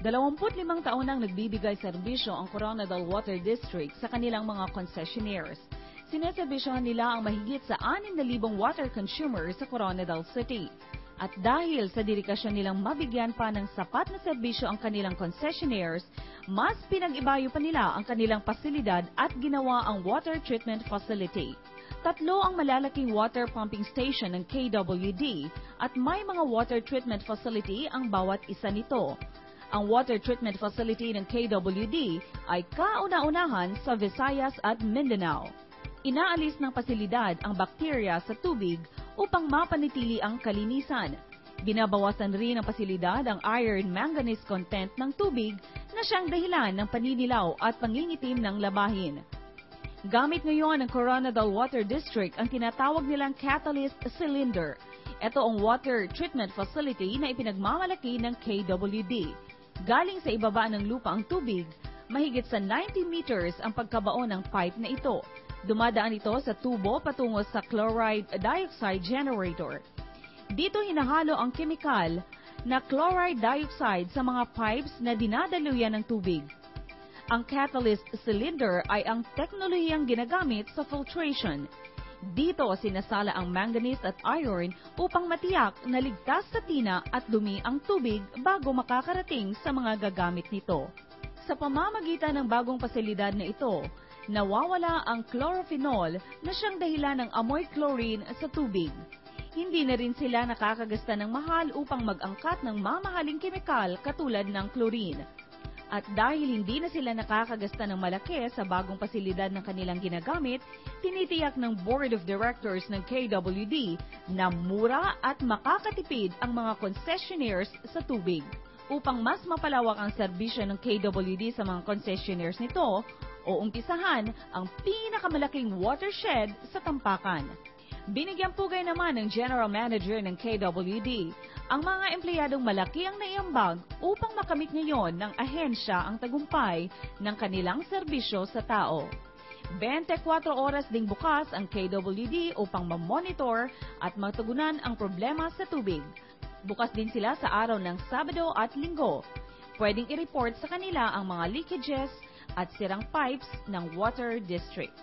25 taon nang nagbibigay serbisyo ang Coronadal Water District sa kanilang mga concessionaires. Sineserbisyohan nila ang mahigit sa 6,000 water consumers sa Coronadal City. At dahil sa dedikasyon nilang mabigyan pa ng sapat na serbisyo ang kanilang concessionaires, mas pinag-ibayo pa nila ang kanilang pasilidad at ginawa ang water treatment facility. 3 ang malalaking water pumping station ng KWD at may mga water treatment facility ang bawat isa nito. Ang water treatment facility ng KWD ay kauna-unahan sa Visayas at Mindanao. Inaalis ng pasilidad ang bakterya sa tubig upang mapanatili ang kalinisan. Binabawasan rin ng pasilidad ang iron manganese content ng tubig na siyang dahilan ng paninilaw at pangingitim ng labahin. Gamit ngayon ng Coronadal Water District ang tinatawag nilang catalyst cylinder. Ito ang water treatment facility na ipinagmamalaki ng KWD. Galing sa ibaba ng lupa ang tubig, mahigit sa 90 meters ang pagkabaon ng pipe na ito. Dumadaan ito sa tubo patungo sa chloride dioxide generator. Dito hinahalo ang kemikal na chloride dioxide sa mga pipes na dinadaluyan ng tubig. Ang catalyst cylinder ay ang teknolohiyang ginagamit sa filtration. Dito sinasala ang manganese at iron upang matiyak na ligtas sa tina at dumi ang tubig bago makakarating sa mga gagamit nito. Sa pamamagitan ng bagong pasilidad na ito, nawawala ang chlorophenol na siyang dahilan ng amoy chlorine sa tubig. Hindi na rin sila nakakagasta ng mahal upang mag-angkat ng mamahaling kemikal katulad ng chlorine. At dahil hindi na sila nakakagasta ng malaki sa bagong pasilidad ng kanilang ginagamit, tinitiyak ng Board of Directors ng KWD na mura at makakatipid ang mga concessionaires sa tubig. Upang mas mapalawak ang serbisyo ng KWD sa mga concessionaires nito, umpisahan ang pinakamalaking watershed sa Tampakan. Binigyang pugay naman ng General Manager ng KWD ang mga empleyadong malaki ang naiambag upang makamit ngayon ng ahensya ang tagumpay ng kanilang serbisyo sa tao. 24 oras ding bukas ang KWD upang mamonitor at matugunan ang problema sa tubig. Bukas din sila sa araw ng Sabado at Linggo. Pwedeng i-report sa kanila ang mga leakages at sirang pipes ng Water District.